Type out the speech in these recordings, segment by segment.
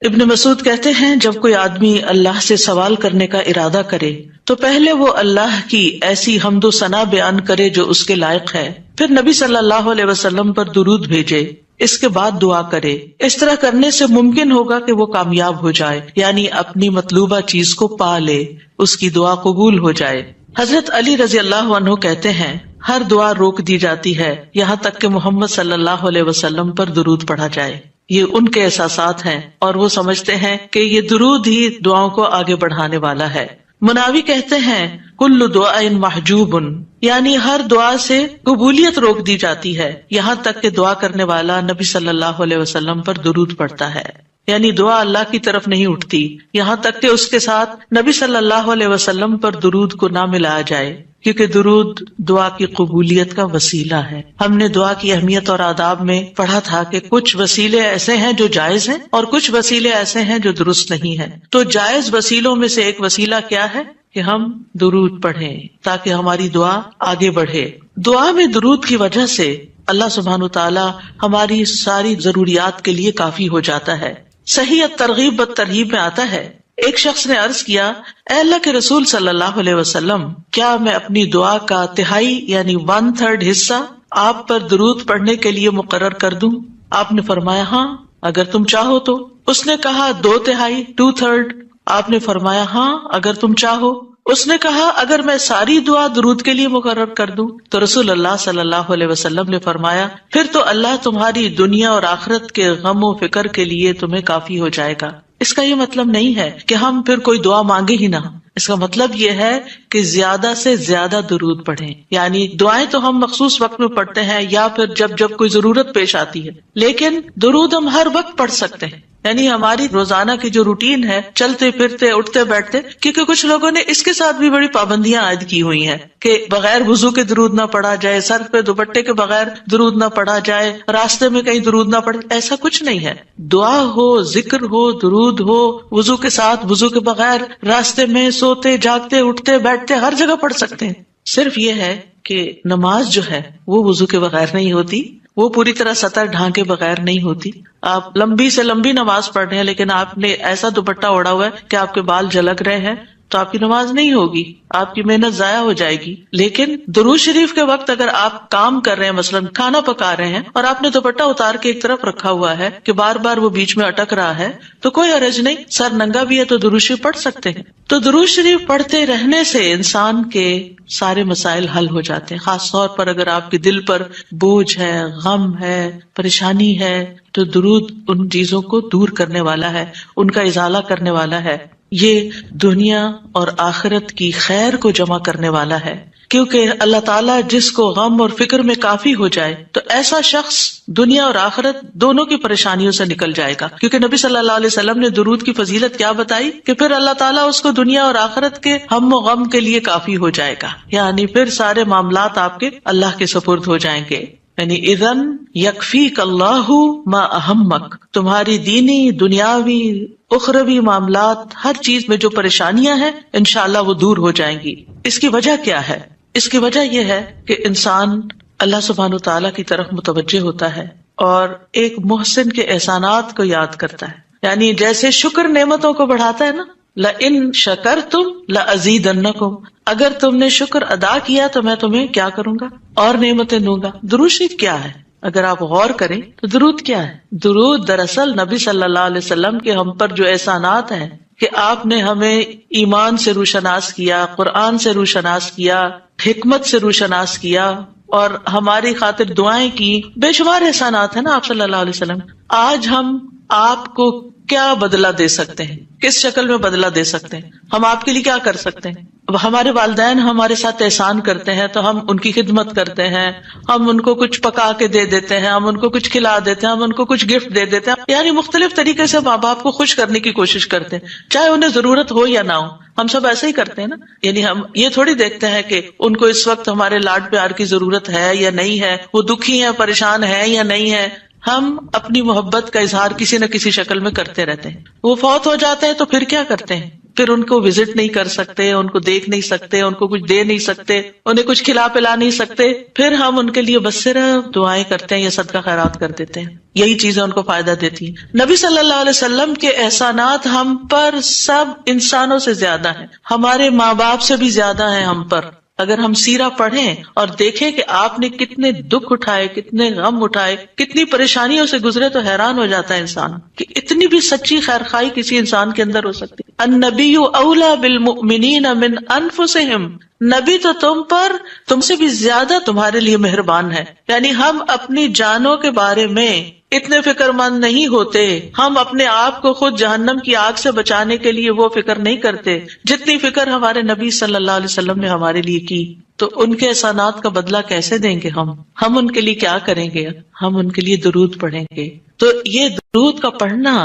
ابن مسعود کہتے ہیں جب کوئی آدمی اللہ سے سوال کرنے کا ارادہ کرے تو پہلے وہ اللہ کی ایسی حمد و ثنا بیان کرے جو اس کے لائق ہے، پھر نبی صلی اللہ علیہ وسلم پر درود بھیجے، اس کے بعد دعا کرے۔ اس طرح کرنے سے ممکن ہوگا کہ وہ کامیاب ہو جائے، یعنی اپنی مطلوبہ چیز کو پا لے، اس کی دعا قبول ہو جائے۔ حضرت علی رضی اللہ عنہ کہتے ہیں ہر دعا روک دی جاتی ہے یہاں تک کہ محمد صلی اللہ علیہ وسلم پر درود پڑھا جائے۔ یہ ان کے احساسات ہیں اور وہ سمجھتے ہیں کہ یہ درود ہی دعاؤں کو آگے بڑھانے والا ہے۔ مناوی کہتے ہیں کل دعاء محجوب، یعنی ہر دعا سے قبولیت روک دی جاتی ہے یہاں تک کہ دعا کرنے والا نبی صلی اللہ علیہ وسلم پر درود پڑھتا ہے، یعنی دعا اللہ کی طرف نہیں اٹھتی یہاں تک کہ اس کے ساتھ نبی صلی اللہ علیہ وسلم پر درود کو نہ ملایا جائے، کیونکہ درود دعا کی قبولیت کا وسیلہ ہے۔ ہم نے دعا کی اہمیت اور آداب میں پڑھا تھا کہ کچھ وسیلے ایسے ہیں جو جائز ہیں اور کچھ وسیلے ایسے ہیں جو درست نہیں ہیں۔ تو جائز وسیلوں میں سے ایک وسیلہ کیا ہے کہ ہم درود پڑھیں تاکہ ہماری دعا آگے بڑھے۔ دعا میں درود کی وجہ سے اللہ سبحانہ وتعالی ہماری ساری ضروریات کے لیے کافی ہو جاتا ہے۔ صحیح الترغیب والترہیب میں آتا ہے ایک شخص نے عرض کیا، اے اللہ کے رسول صلی اللہ علیہ وسلم، کیا میں اپنی دعا کا تہائی یعنی 1/3 حصہ آپ پر درود پڑھنے کے لیے مقرر کر دوں؟ آپ نے فرمایا ہاں اگر تم چاہو تو۔ اس نے کہا 2/3 2/3؟ آپ نے فرمایا ہاں اگر تم چاہو۔ اس نے کہا اگر میں ساری دعا درود کے لیے مقرر کر دوں؟ تو رسول اللہ صلی اللہ علیہ وسلم نے فرمایا پھر تو اللہ تمہاری دنیا اور آخرت کے غم و فکر کے لیے تمہیں کافی ہو جائے گا۔ اس کا یہ مطلب نہیں ہے کہ ہم پھر کوئی دعا مانگے ہی نہ، اس کا مطلب یہ ہے کہ زیادہ سے زیادہ درود پڑھیں، یعنی دعائیں تو ہم مخصوص وقت میں پڑھتے ہیں یا پھر جب کوئی ضرورت پیش آتی ہے، لیکن درود ہم ہر وقت پڑھ سکتے ہیں، یعنی ہماری روزانہ کی جو روٹین ہے، چلتے پھرتے اٹھتے بیٹھتے، کیونکہ کچھ لوگوں نے اس کے ساتھ بھی بڑی پابندیاں عائد کی ہوئی ہیں کہ بغیر وضو کے درود نہ پڑھا جائے، سر پہ دوپٹے کے بغیر درود نہ پڑھا جائے، راستے میں کہیں درود نہ پڑھے۔ ایسا کچھ نہیں ہے، دعا ہو، ذکر ہو، درود ہو، وضو کے ساتھ، وضو کے بغیر، راستے میں، سوتے جاگتے اٹھتے بیٹھتے ہر جگہ پڑھ سکتے ہیں۔ صرف یہ ہے کہ نماز جو ہے وہ وضو کے بغیر نہیں ہوتی، وہ پوری طرح سطر ڈھانکے بغیر نہیں ہوتی۔ آپ لمبی سے لمبی نماز پڑھ رہے ہیں لیکن آپ نے ایسا دوپٹہ اوڑا ہوا ہے کہ آپ کے بال جھلک رہے ہیں تو آپ کی نماز نہیں ہوگی، آپ کی محنت ضائع ہو جائے گی۔ لیکن درود شریف کے وقت اگر آپ کام کر رہے ہیں، مثلاً کھانا پکا رہے ہیں اور آپ نے دوپٹہ اتار کے ایک طرف رکھا ہوا ہے کہ بار بار وہ بیچ میں اٹک رہا ہے تو کوئی حرج نہیں، سر ننگا بھی ہے تو درود شریف پڑھ سکتے ہیں۔ تو درود شریف پڑھتے رہنے سے انسان کے سارے مسائل حل ہو جاتے ہیں، خاص طور پر اگر آپ کے دل پر بوجھ ہے، غم ہے، پریشانی ہے تو درود ان چیزوں کو دور کرنے والا ہے، ان کا ازالہ کرنے والا ہے۔ یہ دنیا اور آخرت کی خیر کو جمع کرنے والا ہے، کیونکہ اللہ تعالیٰ جس کو غم اور فکر میں کافی ہو جائے تو ایسا شخص دنیا اور آخرت دونوں کی پریشانیوں سے نکل جائے گا، کیونکہ نبی صلی اللہ علیہ وسلم نے درود کی فضیلت کیا بتائی کہ پھر اللہ تعالیٰ اس کو دنیا اور آخرت کے ہم و غم کے لیے کافی ہو جائے گا، یعنی پھر سارے معاملات آپ کے اللہ کے سپرد ہو جائیں گے۔ یعنی اذن یکفیک اللہ ما اہمک، تمہاری دینی، دنیاوی، اخروی معاملات، ہر چیز میں جو پریشانیاں ہیں انشاءاللہ وہ دور ہو جائیں گی۔ اس کی وجہ کیا ہے؟ اس کی وجہ یہ ہے کہ انسان اللہ سبحانہ وتعالیٰ کی طرف متوجہ ہوتا ہے اور ایک محسن کے احسانات کو یاد کرتا ہے، یعنی جیسے شکر نعمتوں کو بڑھاتا ہے نا، لَإِن شَكَرْتُمْ لَأَزِيدَنَّكُمْ، اگر تم نے شکر ادا کیا تو میں تمہیں کیا کروں گا؟ اور نعمتیں دوں گا۔ درود شریف کیا ہے؟ اگر آپ غور کریں تو درود کیا ہے؟ درود دراصل نبی صلی اللہ علیہ وسلم کے ہم پر جو احسانات ہیں کہ آپ نے ہمیں ایمان سے روشناس کیا، قرآن سے روشناس کیا، حکمت سے روشناس کیا اور ہماری خاطر دعائیں کی، بے شمار احسانات ہیں نا آپ صلی اللہ علیہ وسلم۔ آج ہم آپ کو کیا بدلہ دے سکتے ہیں؟ کس شکل میں بدلہ دے سکتے ہیں؟ ہم آپ کے لیے کیا کر سکتے ہیں؟ اب ہمارے والدین ہمارے ساتھ احسان کرتے ہیں تو ہم ان کی خدمت کرتے ہیں، ہم ان کو کچھ پکا کے دے دیتے ہیں، ہم ان کو کچھ کھلا دیتے ہیں، ہم ان کو کچھ گفٹ دے دیتے ہیں، یعنی مختلف طریقے سے ماں باپ کو خوش کرنے کی کوشش کرتے ہیں، چاہے انہیں ضرورت ہو یا نہ ہو۔ ہم سب ایسے ہی کرتے ہیں نا، یعنی ہم یہ تھوڑی دیکھتے ہیں کہ ان کو اس وقت ہمارے لاڈ پیار کی ضرورت ہے یا نہیں ہے، وہ دکھی ہیں، پریشان ہیں یا نہیں ہے۔ ہم اپنی محبت کا اظہار کسی نہ کسی شکل میں کرتے رہتے ہیں۔ وہ فوت ہو جاتے ہیں تو پھر کیا کرتے ہیں؟ پھر ان کو وزٹ نہیں کر سکتے، ان کو دیکھ نہیں سکتے، ان کو کچھ دے نہیں سکتے، انہیں کچھ کھلا پلا نہیں سکتے، پھر ہم ان کے لیے بس صرف دعائیں کرتے ہیں یا صدقہ خیرات کر دیتے ہیں. یہی چیزیں ان کو فائدہ دیتی ہیں. نبی صلی اللہ علیہ وسلم کے احسانات ہم پر سب انسانوں سے زیادہ ہیں، ہمارے ماں باپ سے بھی زیادہ ہیں ہم پر. اگر ہم سیرہ پڑھیں اور دیکھیں کہ آپ نے کتنے دکھ اٹھائے، کتنے غم اٹھائے، کتنی پریشانیوں سے گزرے، تو حیران ہو جاتا ہے انسان کہ اتنی بھی سچی خیر خواہی کسی انسان کے اندر ہو سکتی. النبی اولا بالمؤمنین من انفسہم، نبی تو تم سے بھی زیادہ تمہارے لیے مہربان ہے. یعنی ہم اپنی جانوں کے بارے میں اتنے فکر مند نہیں ہوتے، ہم اپنے آپ کو خود جہنم کی آگ سے بچانے کے لیے وہ فکر نہیں کرتے جتنی فکر ہمارے نبی صلی اللہ علیہ وسلم نے ہمارے لیے کی. تو ان کے احسانات کا بدلہ کیسے دیں گے ہم ان کے لیے کیا کریں گے؟ ہم ان کے لیے درود پڑھیں گے. تو یہ درود کا پڑھنا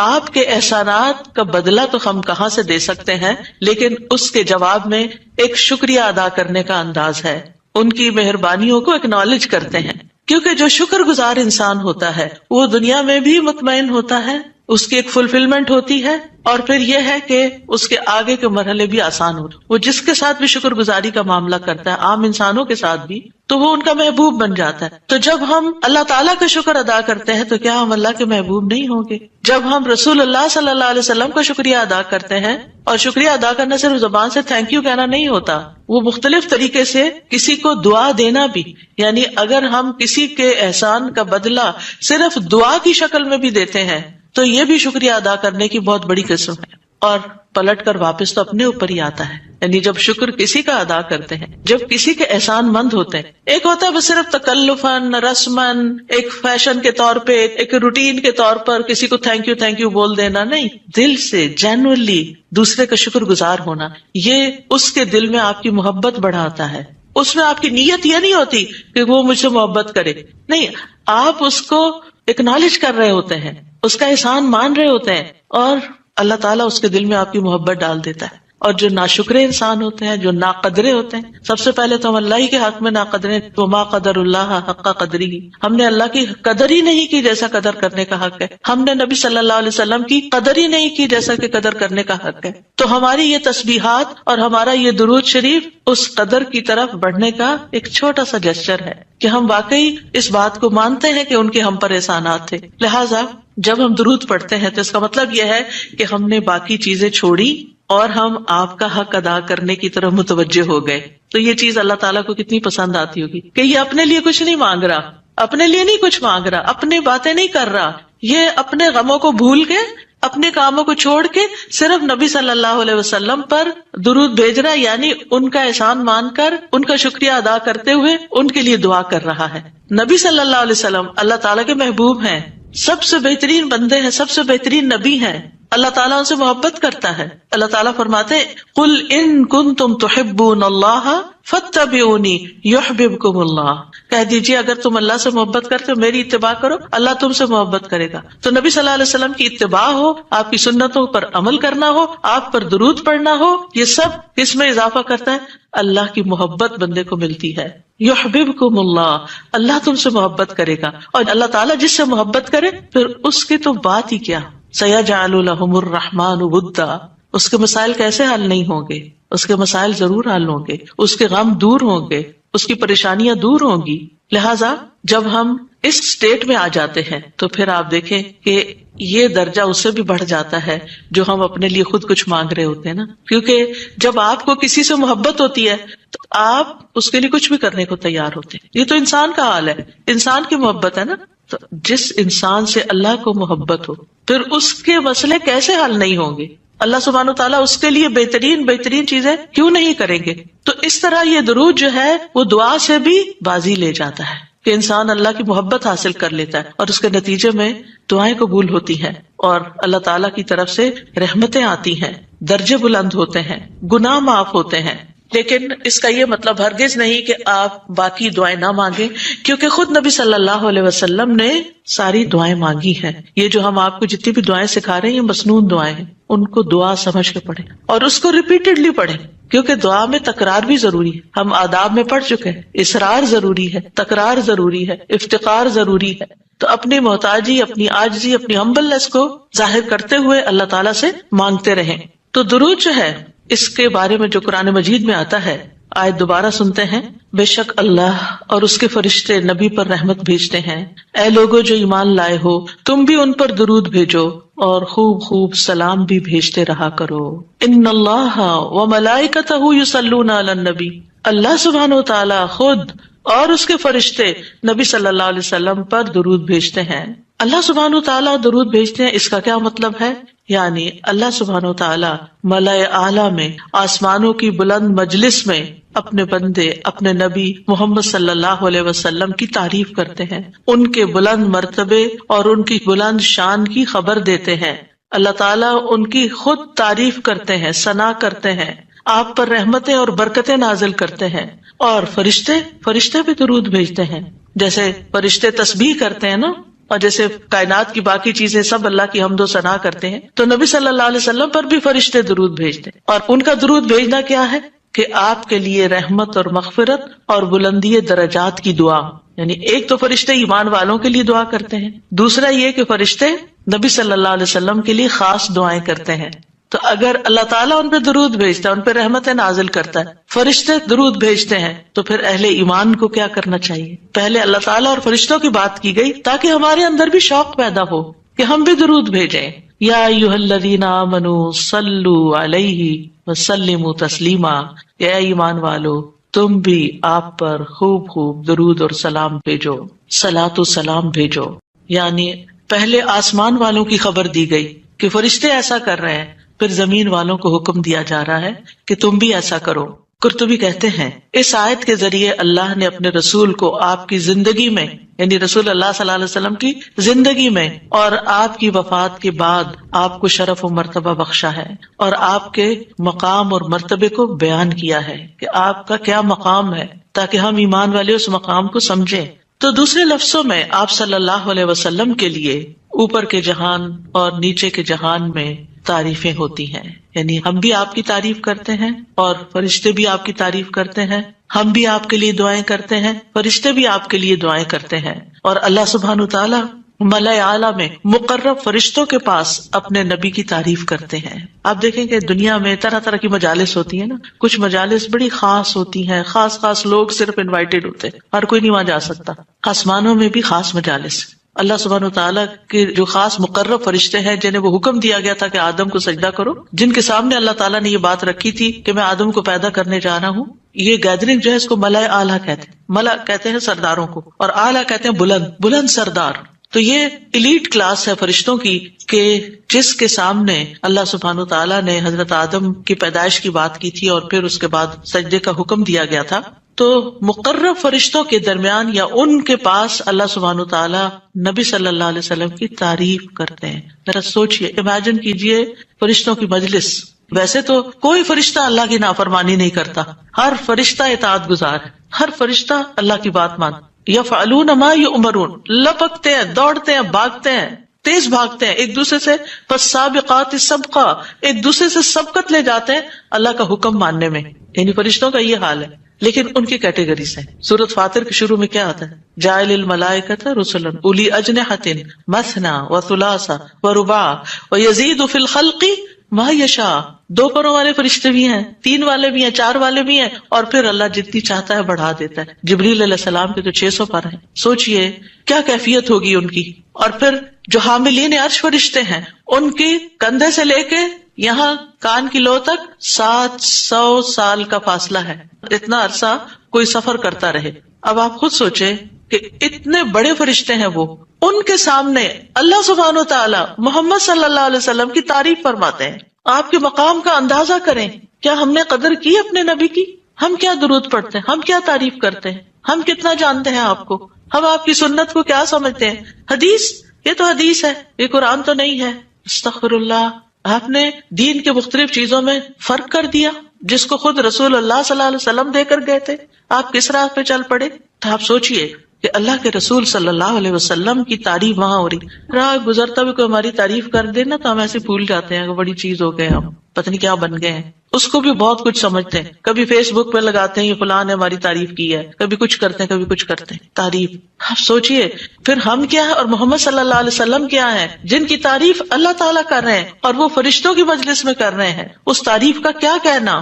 آپ کے احسانات کا بدلہ تو ہم کہاں سے دے سکتے ہیں، لیکن اس کے جواب میں ایک شکریہ ادا کرنے کا انداز ہے، ان کی مہربانیوں کو اکنالج کرتے ہیں. کیونکہ جو شکر گزار انسان ہوتا ہے وہ دنیا میں بھی مطمئن ہوتا ہے، اس کی ایک فلفلمنٹ ہوتی ہے، اور پھر یہ ہے کہ اس کے آگے کے مرحلے بھی آسان ہوتے. وہ جس کے ساتھ بھی شکر گزاری کا معاملہ کرتا ہے، عام انسانوں کے ساتھ بھی، تو وہ ان کا محبوب بن جاتا ہے. تو جب ہم اللہ تعالیٰ کا شکر ادا کرتے ہیں تو کیا ہم اللہ کے محبوب نہیں ہوں گے؟ جب ہم رسول اللہ صلی اللہ علیہ وسلم کا شکریہ ادا کرتے ہیں، اور شکریہ ادا کرنا صرف زبان سے تھینک یو کہنا نہیں ہوتا، وہ مختلف طریقے سے کسی کو دعا دینا بھی. یعنی اگر ہم کسی کے احسان کا بدلہ صرف دعا کی شکل میں بھی دیتے ہیں تو یہ بھی شکریہ ادا کرنے کی بہت بڑی قسم ہے، اور پلٹ کر واپس تو اپنے اوپر ہی آتا ہے. یعنی جب شکر کسی کا ادا کرتے ہیں، جب کسی کے احسان مند ہوتے ہیں، ایک ہوتا ہے بس صرف تکلفاً رسماً ایک فیشن کے طور پہ، ایک روٹین کے طور پر کسی کو تھینک یو بول دینا، نہیں، دل سے جینوئنلی دوسرے کا شکر گزار ہونا، یہ اس کے دل میں آپ کی محبت بڑھاتا ہے. اس میں آپ کی نیت یہ نہیں ہوتی کہ وہ مجھ سے محبت کرے، نہیں، آپ اس کو اکنالج کر رہے ہوتے ہیں، اس کا احسان مان رہے ہوتے ہیں، اور اللہ تعالیٰ اس کے دل میں آپ کی محبت ڈال دیتا ہے. اور جو ناشکرے انسان ہوتے ہیں، جو ناقدرے ہوتے ہیں، سب سے پہلے تو ہم اللہ ہی کے حق میں ناقدرے، وما قدر اللہ حق قدری، ہم نے اللہ کی قدر ہی نہیں کی جیسا قدر کرنے کا حق ہے. ہم نے نبی صلی اللہ علیہ وسلم کی قدر ہی نہیں کی جیسا کہ قدر کرنے کا حق ہے. تو ہماری یہ تسبیحات اور ہمارا یہ درود شریف اس قدر کی طرف بڑھنے کا ایک چھوٹا سا جسچر ہے کہ ہم واقعی اس بات کو مانتے ہیں کہ ان کے ہم پر احسانات تھے. لہٰذا جب ہم درود پڑھتے ہیں تو اس کا مطلب یہ ہے کہ ہم نے باقی چیزیں چھوڑی اور ہم آپ کا حق ادا کرنے کی طرف متوجہ ہو گئے. تو یہ چیز اللہ تعالیٰ کو کتنی پسند آتی ہوگی کہ یہ اپنے لیے کچھ نہیں مانگ رہا، اپنے لیے نہیں کچھ مانگ رہا، اپنی باتیں نہیں کر رہا، یہ اپنے غموں کو بھول کے، اپنے کاموں کو چھوڑ کے صرف نبی صلی اللہ علیہ وسلم پر درود بھیج رہا، یعنی ان کا احسان مان کر ان کا شکریہ ادا کرتے ہوئے ان کے لیے دعا کر رہا ہے. نبی صلی اللہ علیہ وسلم اللہ تعالیٰ کے محبوب ہیں، سب سے بہترین بندے ہیں، سب سے بہترین نبی ہیں. اللہ تعالیٰ ان سے محبت کرتا ہے. اللہ تعالیٰ فرماتے قل ان کنتم تحبون اللہ فاتبعونی یحببکم اللہ، کہہ دیجیے اگر تم اللہ سے محبت کرتے ہو میری اتباع کرو، اللہ تم سے محبت کرے گا. تو نبی صلی اللہ علیہ وسلم کی اتباع ہو، آپ کی سنتوں پر عمل کرنا ہو، آپ پر درود پڑھنا ہو، یہ سب اس میں اضافہ کرتا ہے اللہ کی محبت بندے کو ملتی ہے. یحببکم اللہ، اللہ تم سے محبت کرے گا. اور اللہ تعالیٰ جس سے محبت کرے پھر اس کی تو بات ہی کیا، سیجعل لہم الرحمن ودا، اس کے مسائل کیسے حل نہیں ہوں گے؟ اس کے مسائل ضرور حل ہوں گے، اس کے غم دور ہوں گے، اس کی پریشانیاں دور ہوں گی. لہٰذا جب ہم اس سٹیٹ میں آ جاتے ہیں تو پھر آپ دیکھیں کہ یہ درجہ اس سے بھی بڑھ جاتا ہے جو ہم اپنے لیے خود کچھ مانگ رہے ہوتے ہیں نا. کیونکہ جب آپ کو کسی سے محبت ہوتی ہے تو آپ اس کے لیے کچھ بھی کرنے کو تیار ہوتے ہیں. یہ تو انسان کا حال ہے، انسان کی محبت ہے نا. تو جس انسان سے اللہ کو محبت ہو پھر اس کے مسئلے کیسے حل نہیں ہوں گے؟ اللہ سبحانہ وتعالیٰ اس کے لیے بہترین چیزیں کیوں نہیں کریں گے؟ تو اس طرح یہ درود جو ہے وہ دعا سے بھی بازی لے جاتا ہے کہ انسان اللہ کی محبت حاصل کر لیتا ہے، اور اس کے نتیجے میں دعائیں قبول ہوتی ہیں اور اللہ تعالیٰ کی طرف سے رحمتیں آتی ہیں، درجے بلند ہوتے ہیں، گناہ معاف ہوتے ہیں. لیکن اس کا یہ مطلب ہرگز نہیں کہ آپ باقی دعائیں نہ مانگیں، کیونکہ خود نبی صلی اللہ علیہ وسلم نے ساری دعائیں مانگی ہیں. یہ جو ہم آپ کو جتنی بھی دعائیں سکھا رہے ہیں یہ مسنون دعائیں ہیں، ان کو دعا سمجھ کے پڑھیں اور اس کو ریپیٹڈلی پڑھیں، کیونکہ دعا میں تکرار بھی ضروری ہے. ہم آداب میں پڑھ چکے ہیں، اصرار ضروری ہے، تکرار ضروری ہے، افتقار ضروری ہے. تو اپنی محتاجی، اپنی عاجزی، اپنی ہمبلنس کو ظاہر کرتے ہوئے اللہ تعالیٰ سے مانگتے رہیں. تو درود جو ہے اس کے بارے میں جو قرآن مجید میں آتا ہے، آیت دوبارہ سنتے ہیں، بے شک اللہ اور اس کے فرشتے نبی پر رحمت بھیجتے ہیں، اے لوگو جو ایمان لائے ہو تم بھی ان پر درود بھیجو اور خوب خوب سلام بھی بھیجتے رہا کرو۔ ان اللہ وملائکتہ یصلون علی النبی، اللہ سبحانہ و تعالی خود اور اس کے فرشتے نبی صلی اللہ علیہ وسلم پر درود بھیجتے ہیں۔ اللہ سبحانہ و تعالیٰ درود بھیجتے ہیں، اس کا کیا مطلب ہے؟ یعنی اللہ سبحانہ و تعالیٰ ملائے اعلیٰ میں، آسمانوں کی بلند مجلس میں اپنے بندے، اپنے نبی محمد صلی اللہ علیہ وسلم کی تعریف کرتے ہیں، ان کے بلند مرتبے اور ان کی بلند شان کی خبر دیتے ہیں۔ اللہ تعالیٰ ان کی خود تعریف کرتے ہیں، ثنا کرتے ہیں، آپ پر رحمتیں اور برکتیں نازل کرتے ہیں۔ اور فرشتے بھی درود بھیجتے ہیں، جیسے فرشتے تسبیح کرتے ہیں نا، اور جیسے کائنات کی باقی چیزیں سب اللہ کی حمد و ثنا کرتے ہیں، تو نبی صلی اللہ علیہ وسلم پر بھی فرشتے درود بھیجتے ہیں۔ اور ان کا درود بھیجنا کیا ہے کہ آپ کے لیے رحمت اور مغفرت اور بلندی درجات کی دعا، یعنی ایک تو فرشتے ایمان والوں کے لیے دعا کرتے ہیں، دوسرا یہ کہ فرشتے نبی صلی اللہ علیہ وسلم کے لیے خاص دعائیں کرتے ہیں۔ تو اگر اللہ تعالیٰ ان پہ درود بھیجتا ہے، ان پہ رحمتیں نازل کرتا ہے، فرشتے درود بھیجتے ہیں، تو پھر اہل ایمان کو کیا کرنا چاہیے؟ پہلے اللہ تعالیٰ اور فرشتوں کی بات کی گئی تاکہ ہمارے اندر بھی شوق پیدا ہو کہ ہم بھی درود بھیجیں۔ یا ایھا الذین آمنوا صلوا علیہ وسلموا تسلیما، اے ایمان والو تم بھی آپ پر خوب خوب درود اور سلام بھیجو، صلاۃ و سلام بھیجو۔ یعنی پہلے آسمان والوں کی خبر دی گئی کہ فرشتے ایسا کر رہے ہیں، پھر زمین والوں کو حکم دیا جا رہا ہے کہ تم بھی ایسا کرو۔ قرطبی کہتے ہیں اس آیت کے ذریعے اللہ نے اپنے رسول کو آپ کی زندگی میں، یعنی رسول اللہ صلی اللہ علیہ وسلم کی زندگی میں اور آپ کی وفات کے بعد آپ کو شرف و مرتبہ بخشا ہے، اور آپ کے مقام اور مرتبے کو بیان کیا ہے کہ آپ کا کیا مقام ہے، تاکہ ہم ایمان والے اس مقام کو سمجھیں۔ تو دوسرے لفظوں میں آپ صلی اللہ علیہ وسلم کے لیے اوپر کے جہان اور نیچے کے جہان میں تعریفیں ہوتی ہیں، یعنی ہم بھی آپ کی تعریف کرتے ہیں اور فرشتے بھی آپ کی تعریف کرتے ہیں، ہم بھی آپ کے لیے دعائیں کرتے ہیں، فرشتے بھی آپ کے لیے دعائیں کرتے ہیں، اور اللہ سبحانہ تعالیٰ ملائے اعلیٰ میں مقرب فرشتوں کے پاس اپنے نبی کی تعریف کرتے ہیں۔ آپ دیکھیں کہ دنیا میں طرح طرح کی مجالس ہوتی ہیں نا، کچھ مجالس بڑی خاص ہوتی ہیں، خاص لوگ صرف انوائٹڈ ہوتے ہیں، ہر کوئی نہیں وہاں جا سکتا۔ آسمانوں میں بھی خاص مجالس، اللہ سبحانہ وتعالیٰ کے جو خاص مقرب فرشتے ہیں جنہیں وہ حکم دیا گیا تھا کہ آدم کو سجدہ کرو، جن کے سامنے اللہ تعالیٰ نے یہ بات رکھی تھی کہ میں آدم کو پیدا کرنے جا رہا ہوں۔ یہ گیدرنگ جو ہے اس کو ملائے اعلیٰ کہتے ہیں، ملا کہتے ہیں سرداروں کو، اور اعلیٰ کہتے ہیں بلند سردار۔ تو یہ ایلیٹ کلاس ہے فرشتوں کی کہ جس کے سامنے اللہ سبحانہ تعالیٰ نے حضرت آدم کی پیدائش کی بات کی تھی اور پھر اس کے بعد سجدے کا حکم دیا گیا تھا، تو مقرب فرشتوں کے درمیان یا ان کے پاس اللہ سبحانہ تعالیٰ نبی صلی اللہ علیہ وسلم کی تعریف کرتے ہیں۔ ذرا سوچئے، امیجن کیجئے فرشتوں کی مجلس۔ ویسے تو کوئی فرشتہ اللہ کی نافرمانی نہیں کرتا، ہر فرشتہ اطاعت گزار ہے، ہر فرشتہ اللہ کی بات مانتا۔ یفعلون ما یؤمرون، لپکتے ہیں، دوڑتے ہیں، بھاگتے ہیں، تیز بھاگتے ہیں ایک دوسرے سے، فالسابقات سبقا، ایک دوسرے سے سبقت لے جاتے ہیں اللہ کا حکم ماننے میں۔ یعنی فرشتوں کا یہ حال ہے، لیکن ان کی کیٹیگریز ہیں۔ سورۃ فاطر کے شروع میں کیا آتا ہے؟ جاعل الملائکۃ رسلا اولی اجنحۃ مثنی وثلاث ورباع ویزید فی الخلق ما یشاء۔ 2 پروں والے فرشتے بھی ہیں، 3 والے بھی ہیں، 4 والے بھی ہیں، اور پھر اللہ جتنی چاہتا ہے بڑھا دیتا ہے۔ جبریل علیہ السلام کے تو 600 پر ہیں، سوچئے کیا کیفیت ہوگی ان کی۔ اور پھر جو حاملین عرش فرشتے ہیں، ان کی کندھے سے لے کے یہاں کان کی لو تک 700 سال کا فاصلہ ہے، اتنا عرصہ کوئی سفر کرتا رہے۔ اب آپ خود سوچیں کہ اتنے بڑے فرشتے ہیں وہ، ان کے سامنے اللہ سبحانہ و تعالیٰ محمد صلی اللہ علیہ وسلم کی تعریف فرماتے ہیں۔ آپ کے مقام کا اندازہ کریں، کیا ہم نے قدر کی اپنے نبی کی؟ ہم کیا درود پڑھتے ہیں، ہم کیا تعریف کرتے ہیں، ہم کتنا جانتے ہیں آپ کو، ہم آپ کی سنت کو کیا سمجھتے ہیں؟ حدیث، یہ تو حدیث ہے، یہ قرآن تو نہیں ہے۔ استغفر اللہ، آپ نے دین کے مختلف چیزوں میں فرق کر دیا، جس کو خود رسول اللہ صلی اللہ علیہ وسلم دے کر گئے تھے، آپ کس راہ پہ چل پڑے؟ تو آپ سوچئے کہ اللہ کے رسول صلی اللہ علیہ وسلم کی تعریف وہاں ہو رہی، راہ گزرتا بھی کوئی ہماری تعریف کر دے نا تو ہم ایسے بھول جاتے ہیں کہ بڑی چیز ہو گئے، ہم پتہ نہیں کیا بن گئے ہیں۔ اس کو بھی بہت کچھ سمجھتے ہیں. کبھی فیس بک پہ لگاتے ہیں یہ فلاں نے ہماری تعریف کی ہے، کبھی کچھ کرتے ہیں کبھی کچھ کرتے ہیں تعریف. آپ سوچئے پھر ہم کیا ہے اور محمد صلی اللہ علیہ وسلم کیا ہے جن کی تعریف اللہ تعالیٰ کر رہے ہیں اور وہ فرشتوں کی مجلس میں کر رہے ہیں. اس تعریف کا کیا کہنا.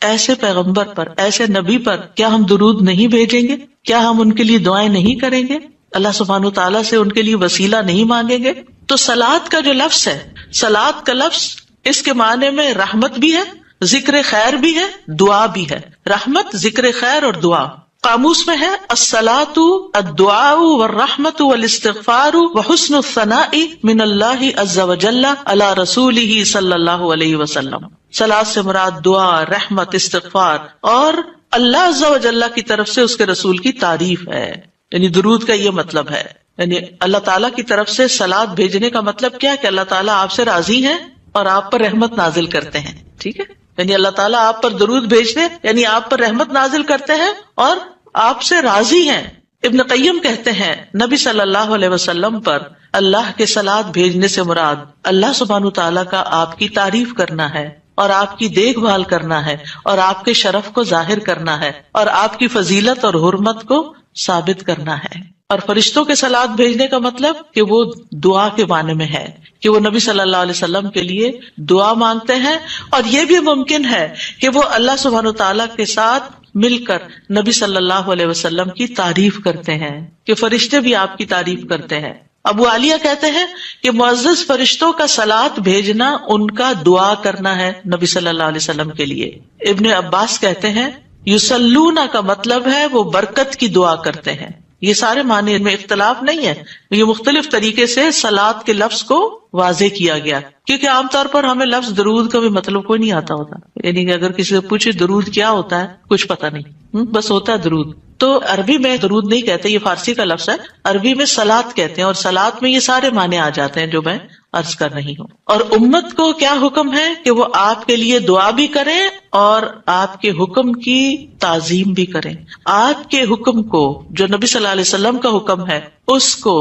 ایسے پیغمبر پر، ایسے نبی پر کیا ہم درود نہیں بھیجیں گے؟ کیا ہم ان کے لیے دعائیں نہیں کریں گے؟ اللہ سبحانہ و تعالیٰ سے ان کے لیے وسیلہ نہیں مانگیں گے؟ تو صلاۃ کا جو لفظ ہے، صلاۃ کا لفظ اس کے معنی میں رحمت بھی ہے، ذکر خیر بھی ہے، دعا بھی ہے. رحمت، ذکر خیر اور دعا. قاموس میں ہے الصلاۃ الدعاء والرحمت والاستغفار وحسن الثناء من اللہ عز وجل علی رسولہ صلی اللہ علیہ وسلم. صلاۃ سے مراد دعا، رحمت، استغفار اور اللہ عز وجل کی طرف سے اس کے رسول کی تعریف ہے. یعنی درود کا یہ مطلب ہے، یعنی اللہ تعالیٰ کی طرف سے صلاۃ بھیجنے کا مطلب کیا کہ اللہ تعالیٰ آپ سے راضی ہیں اور آپ پر رحمت نازل کرتے ہیں. ٹھیک ہے، یعنی اللہ تعالیٰ آپ پر درود بھیجتے یعنی آپ پر رحمت نازل کرتے ہیں اور آپ سے راضی ہیں. ابن قیم کہتے ہیں نبی صلی اللہ علیہ وسلم پر اللہ کے صلاۃ بھیجنے سے مراد اللہ سبحانہ تعالیٰ کا آپ کی تعریف کرنا ہے اور آپ کی دیکھ بھال کرنا ہے اور آپ کے شرف کو ظاہر کرنا ہے اور آپ کی فضیلت اور حرمت کو ثابت کرنا ہے. اور فرشتوں کے صلاۃ بھیجنے کا مطلب کہ وہ دعا کے معنی میں ہے کہ وہ نبی صلی اللہ علیہ وسلم کے لیے دعا مانگتے ہیں. اور یہ بھی ممکن ہے کہ وہ اللہ سبحانہ تعالیٰ کے ساتھ مل کر نبی صلی اللہ علیہ وسلم کی تعریف کرتے ہیں کہ فرشتے بھی آپ کی تعریف کرتے ہیں. ابو عالیہ کہتے ہیں کہ معزز فرشتوں کا صلاۃ بھیجنا ان کا دعا کرنا ہے نبی صلی اللہ علیہ وسلم کے لیے. ابن عباس کہتے ہیں یصلون کا مطلب ہے وہ برکت کی دعا کرتے ہیں. یہ سارے معنی میں اختلاف نہیں ہے، یہ مختلف طریقے سے صلاۃ کے لفظ کو واضح کیا گیا. کیونکہ عام طور پر ہمیں لفظ درود کا بھی مطلب کوئی نہیں آتا ہوتا، یعنی کہ اگر کسی سے پوچھے درود کیا ہوتا ہے کچھ پتہ نہیں، بس ہوتا ہے درود. تو عربی میں درود نہیں کہتے، یہ فارسی کا لفظ ہے. عربی میں صلاۃ کہتے ہیں اور صلاۃ میں یہ سارے معنی آ جاتے ہیں جو میں عرض کر رہی ہوں. اور امت کو کیا حکم ہے کہ وہ آپ کے لیے دعا بھی کریں اور آپ کے حکم کی تعظیم بھی کریں. آپ کے حکم کو جو نبی صلی اللہ علیہ وسلم کا حکم ہے اس کو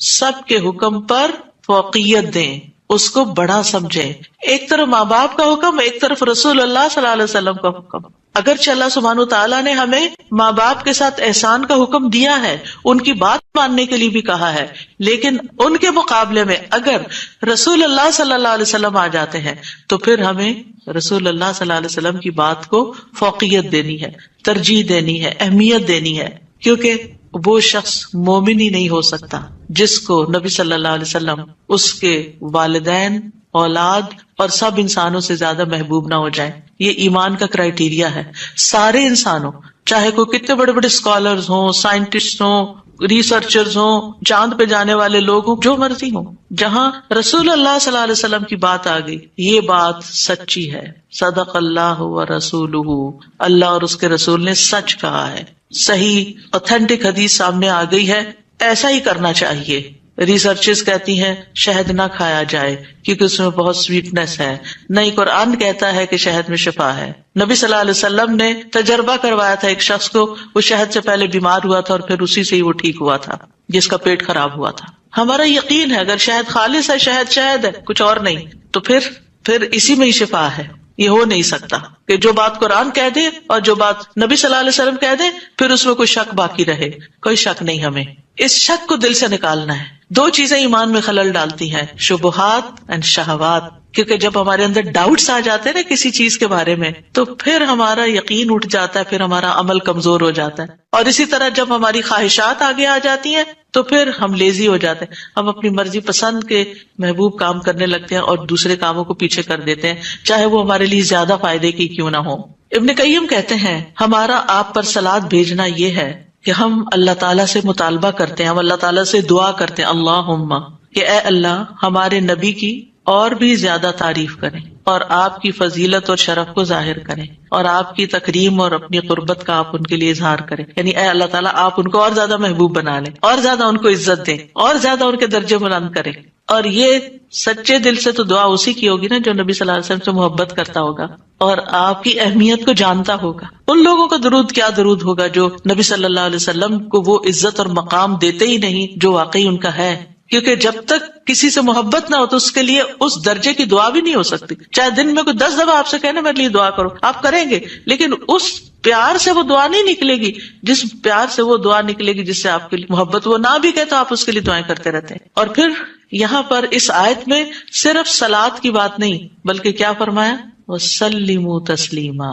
سب کے حکم پر فوقیت دیں، اس کو بڑا سمجھیں. ایک طرف ماں باپ کا حکم، ایک طرف رسول اللہ صلی اللہ علیہ وسلم کا حکم. اگرچہ اللہ سبحانہ تعالیٰ نے ہمیں ماں باپ کے ساتھ احسان کا حکم دیا ہے، ان کی بات ماننے کے لیے بھی کہا ہے، لیکن ان کے مقابلے میں اگر رسول اللہ صلی اللہ علیہ وسلم آ جاتے ہیں تو پھر ہمیں رسول اللہ صلی اللہ علیہ وسلم کی بات کو فوقیت دینی ہے، ترجیح دینی ہے، اہمیت دینی ہے. کیونکہ وہ شخص مومن ہی نہیں ہو سکتا جس کو نبی صلی اللہ علیہ وسلم اس کے والدین، اولاد اور سب انسانوں سے زیادہ محبوب نہ ہو جائے. یہ ایمان کا کرائیٹیریا ہے. سارے انسانوں، چاہے کوئی کتنے بڑے بڑے اسکالرز ہوں، سائنٹسٹ ہوں، ریسرچرز ہوں، چاند پہ جانے والے لوگ ہوں، جو مرضی ہوں، جہاں رسول اللہ صلی اللہ علیہ وسلم کی بات آ گئی یہ بات سچی ہے. صدق اللہ و رسولہ، اللہ اور اس کے رسول نے سچ کہا ہے. صحیح اوتھینٹک حدیث سامنے آ گئی ہے، ایسا ہی کرنا چاہیے. ریسرچز کہتی ہیں شہد نہ کھایا جائے کیونکہ اس میں بہت سویٹنس ہے. نہیں، قرآن کہتا ہے کہ شہد میں شفا ہے. نبی صلی اللہ علیہ وسلم نے تجربہ کروایا تھا ایک شخص کو، وہ شہد سے پہلے بیمار ہوا تھا اور پھر اسی سے ہی وہ ٹھیک ہوا تھا جس کا پیٹ خراب ہوا تھا. ہمارا یقین ہے اگر شہد خالص ہے، شہد شہد ہے، کچھ اور نہیں، تو پھر اسی میں ہی شفا ہے. یہ ہو نہیں سکتا کہ جو بات قرآن کہہ دے اور جو بات نبی صلی اللہ علیہ وسلم کہہ دے پھر اس میں کوئی شک باقی رہے. کوئی شک نہیں. ہمیں اس شک کو دل سے نکالنا ہے. دو چیزیں ایمان میں خلل ڈالتی ہیں، شبہات اور شہوات. کیونکہ جب ہمارے اندر ڈاؤٹس آ جاتے ہیں نا کسی چیز کے بارے میں تو پھر ہمارا یقین اٹھ جاتا ہے، پھر ہمارا عمل کمزور ہو جاتا ہے. اور اسی طرح جب ہماری خواہشات آگے آ جاتی ہیں تو پھر ہم لیزی ہو جاتے ہیں، ہم اپنی مرضی پسند کے محبوب کام کرنے لگتے ہیں اور دوسرے کاموں کو پیچھے کر دیتے ہیں، چاہے وہ ہمارے لیے زیادہ فائدے کی کیوں نہ ہو. ابن قیم کہتے ہیں ہمارا آپ پر صلاۃ بھیجنا یہ ہے کہ ہم اللہ تعالیٰ سے مطالبہ کرتے ہیں، ہم اللہ تعالیٰ سے دعا کرتے ہیں اللہم کہ اے اللہ ہمارے نبی کی اور بھی زیادہ تعریف کریں اور آپ کی فضیلت اور شرف کو ظاہر کریں اور آپ کی تکریم اور اپنی قربت کا آپ ان کے لیے اظہار کریں. یعنی اے اللہ تعالیٰ آپ ان کو اور زیادہ محبوب بنا لیں اور زیادہ ان کو عزت دیں اور زیادہ ان کے درجے بلند کریں. اور یہ سچے دل سے تو دعا اسی کی ہوگی نا جو نبی صلی اللہ علیہ وسلم سے محبت کرتا ہوگا اور آپ کی اہمیت کو جانتا ہوگا. ان لوگوں کا درود کیا درود ہوگا جو نبی صلی اللہ علیہ وسلم کو وہ عزت اور مقام دیتے ہی نہیں جو واقعی ان کا ہے. کیونکہ جب تک کسی سے محبت نہ ہو تو اس کے لیے اس درجے کی دعا بھی نہیں ہو سکتی. چاہے دن میں کوئی 10 دفعہ آپ سے کہنا میرے لیے دعا کرو، آپ کریں گے، لیکن اس پیار سے وہ دعا نہیں نکلے گی جس پیار سے وہ دعا نکلے گی جس سے آپ کے لیے محبت. وہ نہ بھی کہے تو آپ اس کے لیے دعائیں کرتے رہتے ہیں. اور پھر یہاں پر اس آیت میں صرف صلاۃ کی بات نہیں بلکہ کیا فرمایا؟ وَسَلِّمُوا تَسْلِيمًا.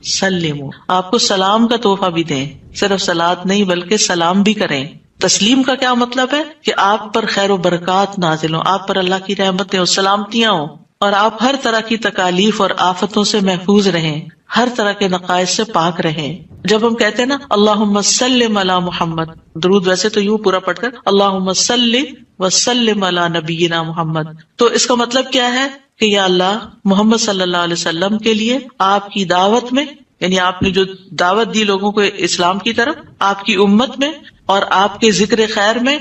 سلموا، آپ کو سلام کا تحفہ بھی دیں، صرف صلاۃ نہیں بلکہ سلام بھی کریں. تسلیم کا کیا مطلب ہے؟ کہ آپ پر خیر و برکات نازل ہوں، آپ پر اللہ کی رحمتیں اور سلامتیاں ہوں، اور آپ ہر طرح کی تکالیف اور آفتوں سے محفوظ رہیں، ہر طرح کے نقائص سے پاک رہیں. جب ہم کہتے ہیں نا اللہم سلم علی محمد، درود ویسے تو یوں پورا پڑھ کر اللہم صلی وسلم علی نبینا محمد، تو اس کا مطلب کیا ہے کہ یا اللہ محمد صلی اللہ علیہ وسلم کے لیے آپ کی دعوت میں، یعنی آپ نے جو دعوت دی لوگوں کو اسلام کی طرف، آپ کی امت میں اور آپ کے ذکر خیر میں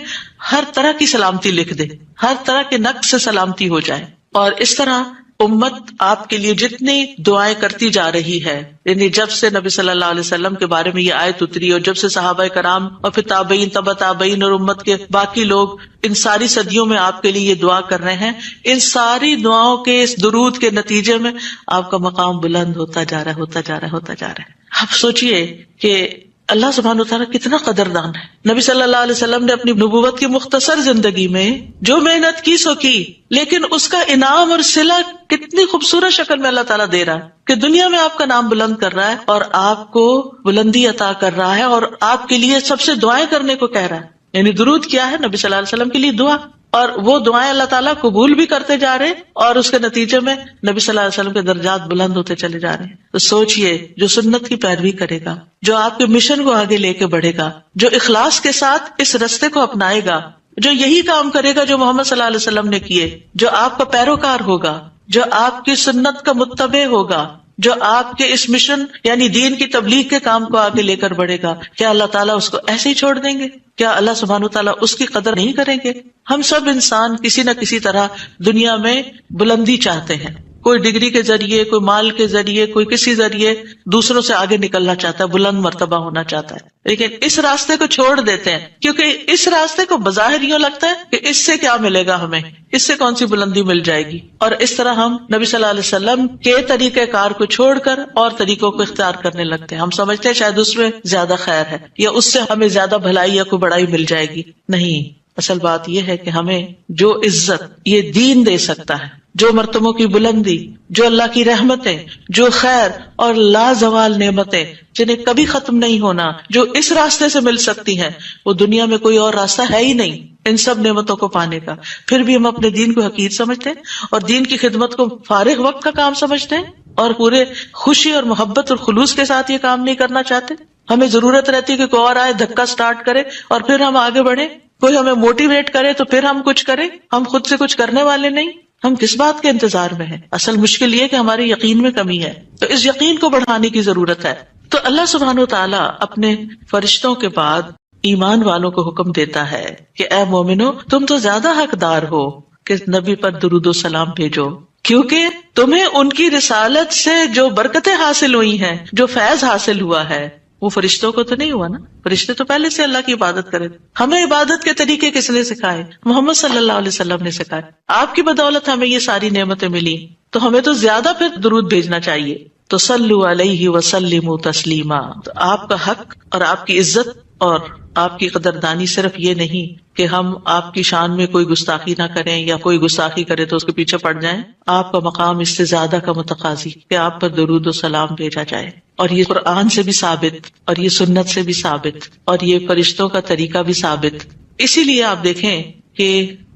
ہر طرح کی سلامتی لکھ دے، ہر طرح کے نقص سے سلامتی ہو جائے. اور اس طرح امت آپ کے لیے جتنی دعائیں کرتی جا رہی ہے، یعنی جب سے نبی صلی اللہ علیہ وسلم کے بارے میں یہ آیت اتری اور جب سے صحابہ کرام اور پھر تابعین تبع تابعین اور امت کے باقی لوگ ان ساری صدیوں میں آپ کے لیے یہ دعا کر رہے ہیں، ان ساری دعاؤں کے اس درود کے نتیجے میں آپ کا مقام بلند ہوتا جا رہا ہے، ہوتا جا رہا ہے، ہوتا جا رہا ہے. آپ سوچئے کہ اللہ سبحانہ وتعالیٰ کتنا قدردان ہے. نبی صلی اللہ علیہ وسلم نے اپنی نبوت کی مختصر زندگی میں جو محنت کی سو کی، لیکن اس کا انعام اور صلہ کتنی خوبصورت شکل میں اللہ تعالیٰ دے رہا ہے کہ دنیا میں آپ کا نام بلند کر رہا ہے اور آپ کو بلندی عطا کر رہا ہے اور آپ کے لیے سب سے دعائیں کرنے کو کہہ رہا ہے. یعنی درود کیا ہے؟ نبی صلی اللہ علیہ وسلم کے لیے دعا، اور وہ دعائیں اللہ تعالیٰ قبول بھی کرتے جا رہے اور اس کے نتیجے میں نبی صلی اللہ علیہ وسلم کے درجات بلند ہوتے چلے جا رہے ہیں. تو سوچئے جو سنت کی پیروی کرے گا، جو آپ کے مشن کو آگے لے کے بڑھے گا، جو اخلاص کے ساتھ اس رستے کو اپنائے گا، جو یہی کام کرے گا جو محمد صلی اللہ علیہ وسلم نے کیے، جو آپ کا پیروکار ہوگا، جو آپ کی سنت کا متبع ہوگا، جو آپ کے اس مشن یعنی دین کی تبلیغ کے کام کو آگے لے کر بڑھے گا، کیا اللہ تعالیٰ اس کو ایسے ہی چھوڑ دیں گے؟ کیا اللہ سبحانہ وتعالیٰ اس کی قدر نہیں کریں گے؟ ہم سب انسان کسی نہ کسی طرح دنیا میں بلندی چاہتے ہیں، کوئی ڈگری کے ذریعے، کوئی مال کے ذریعے، کوئی کسی ذریعے دوسروں سے آگے نکلنا چاہتا ہے، بلند مرتبہ ہونا چاہتا ہے، لیکن اس راستے کو چھوڑ دیتے ہیں کیونکہ اس راستے کو بظاہر یوں لگتا ہے کہ اس سے کیا ملے گا، ہمیں اس سے کون سی بلندی مل جائے گی. اور اس طرح ہم نبی صلی اللہ علیہ وسلم کے طریقہ کار کو چھوڑ کر اور طریقوں کو اختیار کرنے لگتے ہیں. ہم سمجھتے ہیں شاید اس میں زیادہ خیر ہے یا اس سے ہمیں زیادہ بھلائی یا کوئی بڑائی مل جائے گی. نہیں، اصل بات یہ ہے کہ ہمیں جو عزت یہ دین دے سکتا ہے، جو مرتبوں کی بلندی، جو اللہ کی رحمتیں، جو خیر اور لازوال نعمتیں جنہیں کبھی ختم نہیں ہونا، جو اس راستے سے مل سکتی ہیں، وہ دنیا میں کوئی اور راستہ ہے ہی نہیں ان سب نعمتوں کو پانے کا. پھر بھی ہم اپنے دین کو حقیر سمجھتے ہیں اور دین کی خدمت کو فارغ وقت کا کام سمجھتے ہیں اور پورے خوشی اور محبت اور خلوص کے ساتھ یہ کام نہیں کرنا چاہتے. ہمیں ضرورت رہتی ہے کہ کوئی اور آئے، دھکا سٹارٹ کرے اور پھر ہم آگے بڑھیں، کوئی ہمیں موٹیویٹ کرے تو پھر ہم کچھ کریں. ہم خود سے کچھ کرنے والے نہیں. ہم کس بات کے انتظار میں ہیں؟ اصل مشکل یہ کہ ہمارے یقین میں کمی ہے، تو اس یقین کو بڑھانے کی ضرورت ہے. تو اللہ سبحانہ وتعالیٰ اپنے فرشتوں کے بعد ایمان والوں کو حکم دیتا ہے کہ اے مومنو، تم تو زیادہ حقدار ہو کہ نبی پر درود و سلام بھیجو، کیونکہ تمہیں ان کی رسالت سے جو برکتیں حاصل ہوئی ہیں، جو فیض حاصل ہوا ہے، وہ فرشتوں کو تو نہیں ہوا نا. فرشتے تو پہلے سے اللہ کی عبادت کرے. ہمیں عبادت کے طریقے کس نے سکھائے؟ محمد صلی اللہ علیہ وسلم نے سکھائے. آپ کی بدولت ہمیں یہ ساری نعمتیں ملی، تو ہمیں تو زیادہ پھر درود بھیجنا چاہیے. تو صلو علیہ وسلموا تسلیما. تو آپ کا حق اور آپ کی عزت اور آپ کی قدردانی صرف یہ نہیں کہ ہم آپ کی شان میں کوئی گستاخی نہ کریں یا کوئی گستاخی کرے تو اس کے پیچھے پڑ جائیں. آپ کا مقام اس سے زیادہ کا متقاضی کہ آپ پر درود و سلام بھیجا جائے. اور یہ قرآن سے بھی ثابت اور یہ سنت سے بھی ثابت اور یہ فرشتوں کا طریقہ بھی ثابت. اسی لیے آپ دیکھیں کہ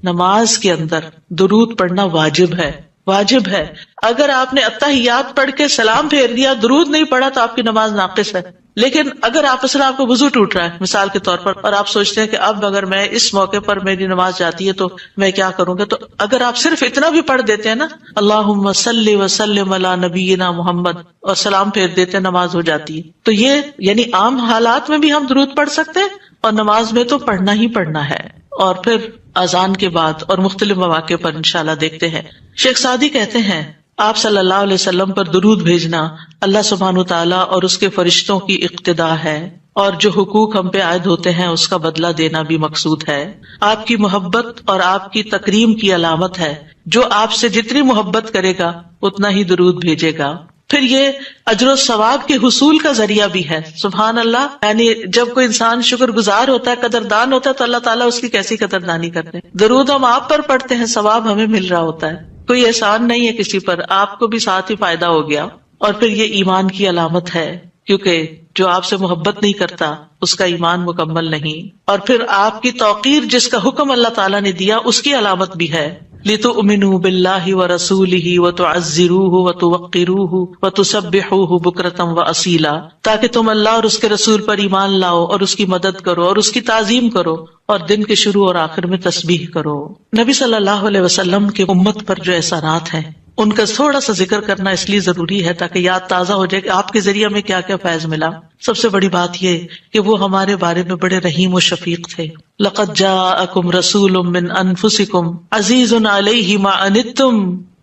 نماز کے اندر درود پڑھنا واجب ہے. واجب ہے. اگر آپ نے اتحیات پڑھ کے سلام پھیر دیا، درود نہیں پڑھا، تو آپ کی نماز ناقص ہے. لیکن اگر آپ کو وضو ٹوٹ رہا ہے مثال کے طور پر، اور آپ سوچتے ہیں کہ اب اگر میں اس موقع پر میری نماز جاتی ہے تو میں کیا کروں گا، تو اگر آپ صرف اتنا بھی پڑھ دیتے ہیں نا، اللہم صلی وسلم علی نبینا محمد، اور سلام پھیر دیتے ہیں، نماز ہو جاتی ہے. تو یہ یعنی عام حالات میں بھی ہم درود پڑھ سکتے ہیں اور نماز میں تو پڑھنا ہی پڑھنا ہے. اور پھر اذان کے بعد اور مختلف مواقع پر انشاءاللہ دیکھتے ہیں. شیخ سعدی کہتے ہیں آپ صلی اللہ علیہ وسلم پر درود بھیجنا اللہ سبحانہ تعالیٰ اور اس کے فرشتوں کی اقتدا ہے. اور جو حقوق ہم پہ عائد ہوتے ہیں اس کا بدلہ دینا بھی مقصود ہے. آپ کی محبت اور آپ کی تکریم کی علامت ہے. جو آپ سے جتنی محبت کرے گا اتنا ہی درود بھیجے گا. پھر یہ اجر و ثواب کے حصول کا ذریعہ بھی ہے. سبحان اللہ. یعنی جب کوئی انسان شکر گزار ہوتا ہے، قدردان ہوتا ہے، تو اللہ تعالیٰ اس کی کیسی قدردانی کرتے ہیں. درود ہم آپ پر پڑھتے ہیں، ثواب ہمیں مل رہا ہوتا ہے. کوئی احسان نہیں ہے کسی پر، آپ کو بھی ساتھ ہی فائدہ ہو گیا. اور پھر یہ ایمان کی علامت ہے، کیونکہ جو آپ سے محبت نہیں کرتا اس کا ایمان مکمل نہیں. اور پھر آپ کی توقیر جس کا حکم اللہ تعالیٰ نے دیا اس کی علامت بھی ہے. لِتُؤْمِنُوا بِاللَّهِ وَرَسُولِهِ وَتُعَزِّرُوهُ وَتُوَقِّرُوهُ وَتُسَبِّحُوهُ بُكْرَةً وَأَصِيلًا، تاکہ تم اللہ اور اس کے رسول پر ایمان لاؤ اور اس کی مدد کرو اور اس کی تعظیم کرو اور دن کے شروع اور آخر میں تسبیح کرو. نبی صلی اللہ علیہ وسلم کی امت پر جو احسانات ہیں ان کا تھوڑا سا ذکر کرنا اس لیے ضروری ہے تاکہ یاد تازہ ہو جائے کہ آپ کے ذریعے میں کیا کیا فیض ملا. سب سے بڑی بات یہ کہ وہ ہمارے بارے میں بڑے رحیم و شفیق تھے. لَقَدْ جَاءَكُمْ رَسُولٌ مِّنْ أَنفُسِكُمْ عَزِيزٌ عَلَيْهِ مَا عَنِتُّمْ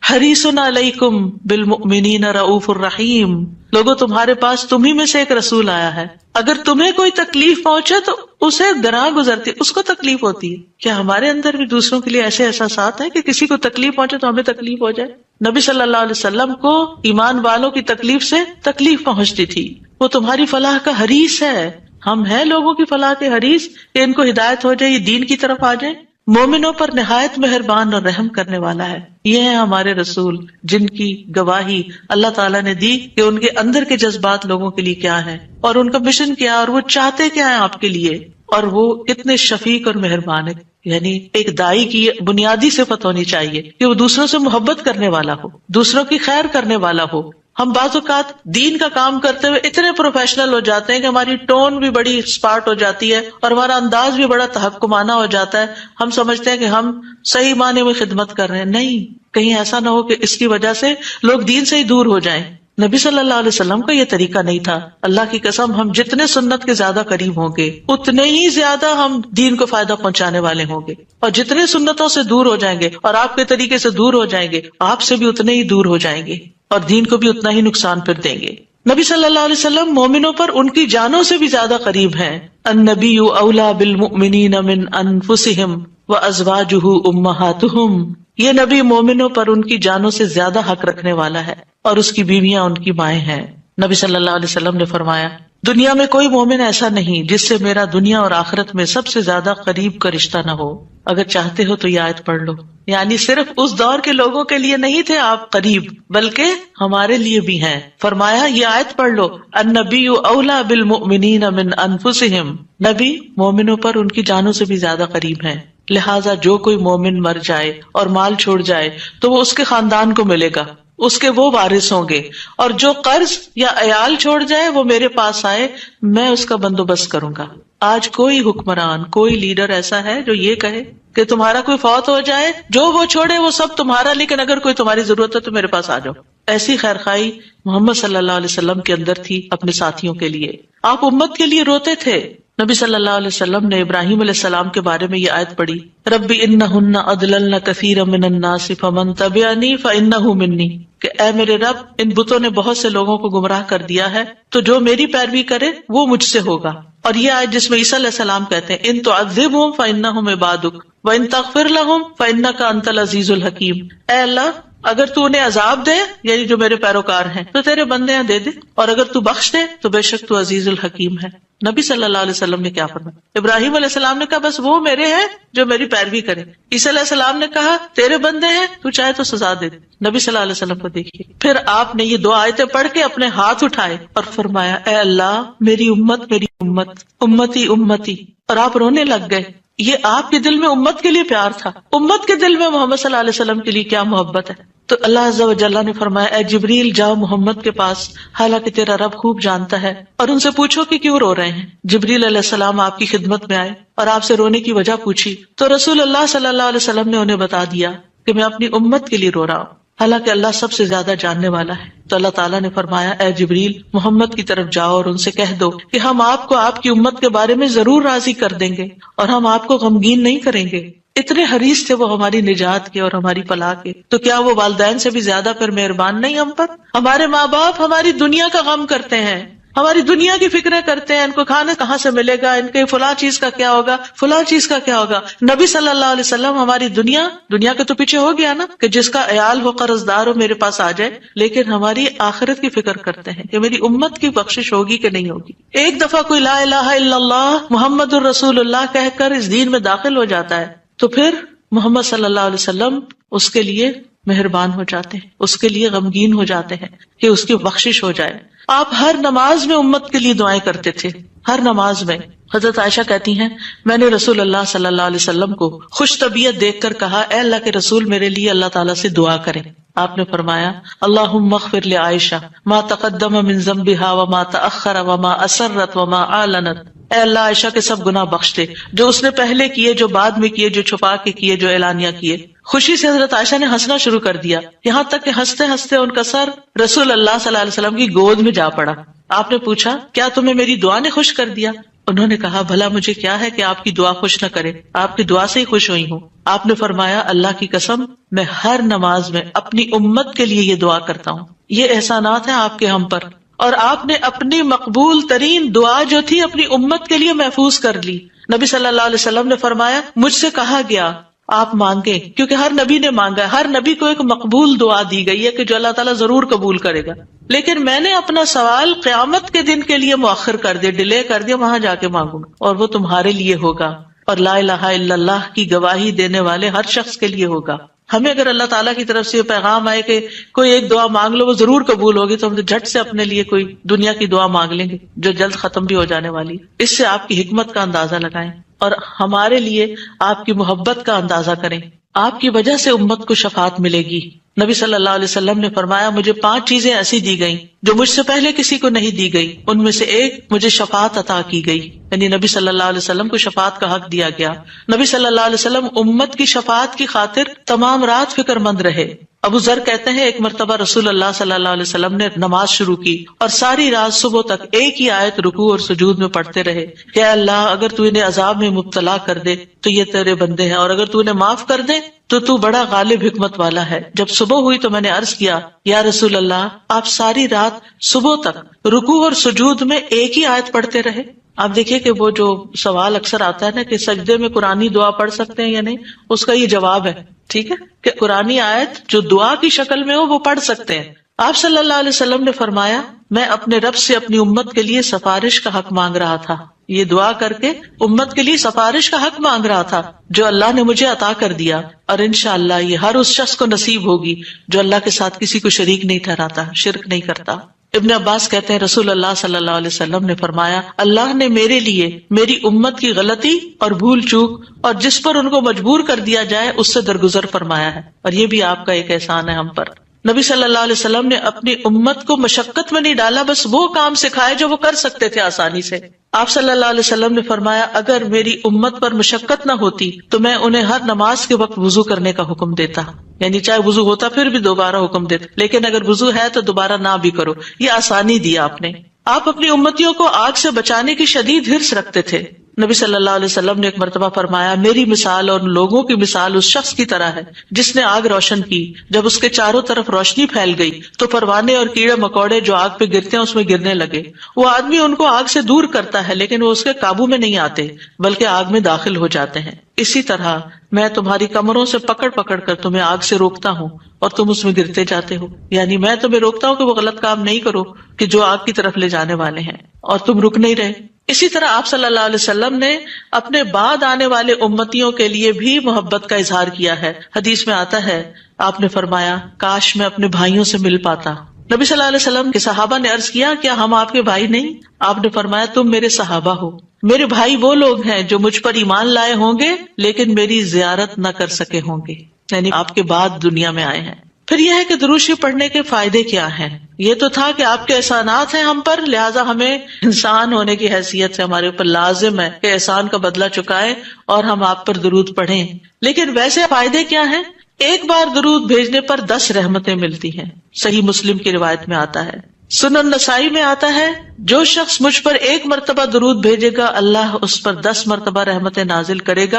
حَرِيصٌ عَلَيْكُمْ بِالْمُؤْمِنِينَ رَءُوفٌ رَحِيمٌ. لوگوں تمہارے پاس تمہیں میں سے ایک رسول آیا ہے، اگر تمہیں کوئی تکلیف پہنچے تو اسے گراں گزرتی، اس کو تکلیف ہوتی ہے. کیا ہمارے اندر بھی دوسروں کے لیے ایسے احساسات ہیں کہ کسی کو تکلیف پہنچے تو ہمیں تکلیف ہو جائے؟ نبی صلی اللہ علیہ وسلم کو ایمان والوں کی تکلیف سے تکلیف پہنچتی تھی. وہ تمہاری فلاح کا حریص ہے. ہم ہیں لوگوں کی فلاح کے حریص کہ ان کو ہدایت ہو جائے، یہ دین کی طرف آ جائیں. مومنوں پر نہایت مہربان اور رحم کرنے والا ہے. یہ ہیں ہمارے رسول جن کی گواہی اللہ تعالیٰ نے دی کہ ان کے اندر کے جذبات لوگوں کے لیے کیا ہیں اور ان کا مشن کیا اور وہ چاہتے کیا ہیں آپ کے لیے. اور وہ اتنے شفیق اور مہربان ہے. یعنی ایک دائی کی بنیادی صفت ہونی چاہیے کہ وہ دوسروں سے محبت کرنے والا ہو، دوسروں کی خیر کرنے والا ہو. ہم بعض اوقات دین کا کام کرتے ہوئے اتنے پروفیشنل ہو جاتے ہیں کہ ہماری ٹون بھی بڑی اسپارٹ ہو جاتی ہے اور ہمارا انداز بھی بڑا تحکمانہ ہو جاتا ہے. ہم سمجھتے ہیں کہ ہم صحیح معنی میں خدمت کر رہے ہیں. نہیں، کہیں ایسا نہ ہو کہ اس کی وجہ سے لوگ دین سے ہی دور ہو جائیں. نبی صلی اللہ علیہ وسلم کا یہ طریقہ نہیں تھا. اللہ کی قسم ہم جتنے سنت کے زیادہ قریب ہوں گے اتنے ہی زیادہ ہم دین کو فائدہ پہنچانے والے ہوں گے، اور جتنے سنتوں سے دور ہو جائیں گے اور آپ کے طریقے سے دور ہو جائیں گے آپ سے بھی اتنے ہی دور ہو جائیں گے اور دین کو بھی اتنا ہی نقصان پھر دیں گے. نبی صلی اللہ علیہ وسلم مومنوں پر ان کی جانوں سے بھی زیادہ قریب ہیں. النبی اولی بالمؤمنین من انفسہم وازواجہ امہاتہم. یہ نبی مومنوں پر ان کی جانوں سے زیادہ حق رکھنے والا ہے اور اس کی بیویاں ان کی مائیں ہیں. نبی صلی اللہ علیہ وسلم نے فرمایا دنیا میں کوئی مومن ایسا نہیں جس سے میرا دنیا اور آخرت میں سب سے زیادہ قریب کا رشتہ نہ ہو. اگر چاہتے ہو تو یہ آیت پڑھ لو. یعنی صرف اس دور کے لوگوں کے لیے نہیں تھے آپ قریب، بلکہ ہمارے لیے بھی ہیں. فرمایا یہ آیت پڑھ لو، النبی اولی بالمؤمنین من انفسہم. نبی مومنوں پر ان کی جانوں سے بھی زیادہ قریب ہیں. لہٰذا جو کوئی مومن مر جائے اور مال چھوڑ جائے تو وہ اس کے خاندان کو ملے گا، اس کے وہ وارث ہوں گے. اور جو قرض یا عیال چھوڑ جائے وہ میرے پاس آئے، میں اس کا بندوبست کروں گا. آج کوئی حکمران، کوئی لیڈر ایسا ہے جو یہ کہے کہ تمہارا کوئی فوت ہو جائے جو وہ چھوڑے وہ سب تمہارا، لیکن اگر کوئی تمہاری ضرورت ہے تو میرے پاس آ جاؤ؟ ایسی خیرخواہی محمد صلی اللہ علیہ وسلم کے اندر تھی اپنے ساتھیوں کے لیے. آپ امت کے لیے روتے تھے. نبی صلی اللہ علیہ وسلم نے ابراہیم علیہ السلام کے بارے میں یہ آیت پڑھی، رب انہن اضللن کثیرا من الناس فمن تبعنی فانہ منی. کہ اے میرے رب ان بتوں نے بہت سے لوگوں کو گمراہ کر دیا ہے تو جو میری پیروی کرے وہ مجھ سے ہوگا. اور یہ آیت جس میں عیسیٰ علیہ السلام کہتے ہیں ان تعذبہم فانہم عبادک وان تغفر لہم فانک انت العزیز الحکیم. اے اللہ اگر تو انہیں عذاب دے، یعنی جو میرے پیروکار ہیں، تو تیرے بندے ہیں دے دے، اور اگر تو بخش دے تو بے شک تو عزیز الحکیم ہے. نبی صلی اللہ علیہ وسلم نے کیا فرمایا؟ ابراہیم علیہ السلام نے کہا بس وہ میرے ہیں جو میری پیروی کرے. عیسیٰ علیہ السلام نے کہا تیرے بندے ہیں، تو چاہے تو سزا دے دے. نبی صلی اللہ علیہ وسلم کو دیکھیے، پھر آپ نے یہ دو آیتیں پڑھ کے اپنے ہاتھ اٹھائے اور فرمایا اے اللہ میری امت، میری امت، امتی امتی. اور آپ رونے لگ گئے. یہ آپ کے دل میں امت کے لیے پیار تھا. امت کے دل میں محمد صلی اللہ علیہ وسلم کے لیے کیا محبت ہے. تو اللہ عز و جل نے فرمایا اے جبریل جاؤ محمد کے پاس، حالانکہ تیرا رب خوب جانتا ہے، اور ان سے پوچھو کہ کیوں رو رہے ہیں. جبریل علیہ السلام آپ کی خدمت میں آئے اور آپ سے رونے کی وجہ پوچھی تو رسول اللہ صلی اللہ علیہ وسلم نے انہیں بتا دیا کہ میں اپنی امت کے لیے رو رہا ہوں، حالانکہ اللہ سب سے زیادہ جاننے والا ہے. تو اللہ تعالیٰ نے فرمایا اے جبریل محمد کی طرف جاؤ اور ان سے کہہ دو کہ ہم آپ کو آپ کی امت کے بارے میں ضرور راضی کر دیں گے اور ہم آپ کو غمگین نہیں کریں گے. اتنے حریص تھے وہ ہماری نجات کے اور ہماری فلاح کے. تو کیا وہ والدین سے بھی زیادہ پھر مہربان نہیں ہم پر؟ ہمارے ماں باپ ہماری دنیا کا غم کرتے ہیں، ہماری دنیا کی فکریں کرتے ہیں، ان کو کھانا کہاں سے ملے گا، ان کے فلاں چیز کا کیا ہوگا، فلاں چیز کا کیا ہوگا. نبی صلی اللہ علیہ وسلم ہماری دنیا کے تو پیچھے ہو گیا نا کہ جس کا عیال ہو، قرض دار ہو، میرے پاس آ جائے، لیکن ہماری آخرت کی فکر کرتے ہیں کہ میری امت کی بخشش ہوگی کہ نہیں ہوگی. ایک دفعہ کوئی لا الہ الا اللہ محمد الرسول اللہ کہہ کر اس دین میں داخل ہو جاتا ہے تو پھر محمد صلی اللہ علیہ وسلم اس کے لیے مہربان ہو جاتے ہیں، اس کے لیے غمگین ہو جاتے ہیں کہ اس کی بخشش ہو جائے. آپ ہر نماز میں امت کے لیے دعائیں کرتے تھے، ہر نماز میں. حضرت عائشہ کہتی ہیں میں نے رسول اللہ صلی اللہ علیہ وسلم کو خوش طبیعت دیکھ کر کہا اے اللہ کے رسول میرے لیے اللہ تعالیٰ سے دعا کریں. آپ نے فرمایا اللہم اغفر لعائشہ ما تقدم من ذنبها وما تأخر وما اسرت وما اعلنت. اے اللہ عائشہ کے سب گناہ بخش دے، جو اس نے پہلے کیے، جو بعد میں کیے، جو چھپا کے کیے، جو اعلانیہ کیے. خوشی سے حضرت عائشہ نے ہنسنا شروع کر دیا، یہاں تک کہ ہنستے ہنستے ان کا سر رسول اللہ صلی اللہ علیہ وسلم کی گود میں جا پڑا. آپ نے پوچھا کیا تمہیں میری دعا نے خوش کر دیا؟ انہوں نے کہا بھلا مجھے کیا ہے کہ آپ کی دعا خوش نہ کرے، آپ کی دعا سے ہی خوش ہوئی ہوں. آپ نے فرمایا اللہ کی قسم میں ہر نماز میں اپنی امت کے لیے یہ دعا کرتا ہوں. یہ احسانات ہیں آپ کے ہم پر، اور آپ نے اپنی مقبول ترین دعا جو تھی اپنی امت کے لیے محفوظ کر لی. نبی صلی اللہ علیہ وسلم نے فرمایا مجھ سے کہا گیا آپ مانگیں، کیونکہ ہر نبی نے مانگا ہے، ہر نبی کو ایک مقبول دعا دی گئی ہے کہ جو اللہ تعالیٰ ضرور قبول کرے گا. لیکن میں نے اپنا سوال قیامت کے دن کے لیے مؤخر کر دیا، ڈیلے کر دیا، وہاں جا کے مانگوں گا اور وہ تمہارے لیے ہوگا، اور لا الہ الا اللہ کی گواہی دینے والے ہر شخص کے لیے ہوگا. ہمیں اگر اللہ تعالیٰ کی طرف سے یہ پیغام آئے کہ کوئی ایک دعا مانگ لو وہ ضرور قبول ہوگی، تو ہم جھٹ سے اپنے لیے کوئی دنیا کی دعا مانگ لیں گے جو جلد ختم بھی ہو جانے والی. اس سے آپ کی حکمت کا اندازہ لگائیں اور ہمارے لیے آپ کی محبت کا اندازہ کریں. آپ کی وجہ سے امت کو شفاعت ملے گی. نبی صلی اللہ علیہ وسلم نے فرمایا مجھے 5 چیزیں ایسی دی گئیں جو مجھ سے پہلے کسی کو نہیں دی گئی. ان میں سے ایک مجھے شفاعت عطا کی گئی، یعنی نبی صلی اللہ علیہ وسلم کو شفاعت کا حق دیا گیا. نبی صلی اللہ علیہ وسلم امت کی شفاعت کی خاطر تمام رات فکر مند رہے. ابو ذر کہتے ہیں ایک مرتبہ رسول اللہ صلی اللہ علیہ وسلم نے نماز شروع کی اور ساری رات صبح تک ایک ہی آیت رکوع اور سجود میں پڑھتے رہے کہ اے اللہ اگر تو انہیں عذاب میں مبتلا کر دے تو یہ تیرے بندے ہیں، اور اگر تو انہیں معاف کر دے تو بڑا غالب حکمت والا ہے. جب صبح ہوئی تو میں نے عرض کیا یا رسول اللہ آپ ساری رات صبح تک رکوع اور سجود میں ایک ہی آیت پڑھتے رہے. آپ دیکھیے کہ وہ جو سوال اکثر آتا ہے نا کہ سجدے میں قرآنی دعا پڑھ سکتے ہیں یا نہیں، اس کا یہ جواب ہے، ٹھیک ہے، کہ قرآنی آیت جو دعا کی شکل میں ہو وہ پڑھ سکتے ہیں. آپ صلی اللہ علیہ وسلم نے فرمایا میں اپنے رب سے اپنی امت کے لیے سفارش کا حق مانگ رہا تھا. یہ دعا کر کے امت کے لیے سفارش کا حق مانگ رہا تھا جو اللہ نے مجھے عطا کر دیا، اور انشاءاللہ یہ ہر اس شخص کو نصیب ہوگی جو اللہ کے ساتھ کسی کو شریک نہیں ٹھہراتا، شرک نہیں کرتا. ابن عباس کہتے ہیں رسول اللہ صلی اللہ علیہ وسلم نے فرمایا اللہ نے میرے لیے میری امت کی غلطی اور بھول چوک اور جس پر ان کو مجبور کر دیا جائے اس سے درگزر فرمایا ہے، اور یہ بھی آپ کا ایک احسان ہے ہم پر. نبی صلی اللہ علیہ وسلم نے اپنی امت کو مشقت میں نہیں ڈالا، بس وہ کام سکھائے جو وہ کر سکتے تھے آسانی سے. آپ صلی اللہ علیہ وسلم نے فرمایا اگر میری امت پر مشقت نہ ہوتی تو میں انہیں ہر نماز کے وقت وضو کرنے کا حکم دیتا، یعنی چاہے وضو ہوتا پھر بھی دوبارہ حکم دیتا، لیکن اگر وضو ہے تو دوبارہ نہ بھی کرو. یہ آسانی دی آپ نے. آپ اپنی امتیوں کو آگ سے بچانے کی شدید حرص رکھتے تھے. نبی صلی اللہ علیہ وسلم نے ایک مرتبہ فرمایا میری مثال اور لوگوں کی مثال اس شخص کی طرح ہے جس نے آگ روشن کی، جب اس کے چاروں طرف روشنی پھیل گئی تو پروانے اور کیڑے مکوڑے جو آگ پہ گرتے ہیں اس میں گرنے لگے. وہ آدمی ان کو آگ سے دور کرتا ہے لیکن وہ اس کے قابو میں نہیں آتے بلکہ آگ میں داخل ہو جاتے ہیں. اسی طرح میں تمہاری کمروں سے پکڑ پکڑ کر تمہیں آگ سے روکتا ہوں اور تم اس میں گرتے جاتے ہو، یعنی میں تمہیں روکتا ہوں کہ وہ غلط کام نہیں کرو کہ جو آگ کی طرف لے جانے والے ہیں، اور تم رک نہیں رہے. اسی طرح آپ صلی اللہ علیہ وسلم نے اپنے بعد آنے والے امتیوں کے لیے بھی محبت کا اظہار کیا ہے. حدیث میں آتا ہے آپ نے فرمایا کاش میں اپنے بھائیوں سے مل پاتا. نبی صلی اللہ علیہ وسلم کے صحابہ نے عرض کیا کیا ہم آپ کے بھائی نہیں؟ آپ نے فرمایا تم میرے صحابہ ہو. میرے بھائی وہ لوگ ہیں جو مجھ پر ایمان لائے ہوں گے لیکن میری زیارت نہ کر سکے ہوں گے، یعنی آپ کے بعد دنیا میں آئے ہیں. پھر یہ ہے کہ درود شریف پڑھنے کے فائدے کیا ہیں. یہ تو تھا کہ آپ کے احسانات ہیں ہم پر، لہٰذا ہمیں انسان ہونے کی حیثیت سے ہمارے اوپر لازم ہے کہ احسان کا بدلہ چکائیں اور ہم آپ پر درود پڑھیں. لیکن ویسے فائدے کیا ہیں؟ ایک بار درود بھیجنے پر 10 رحمتیں ملتی ہیں. صحیح مسلم کی روایت میں آتا ہے. سنن نسائی میں آتا ہے جو شخص مجھ پر 1 مرتبہ درود بھیجے گا اللہ اس پر 10 مرتبہ رحمتیں نازل کرے گا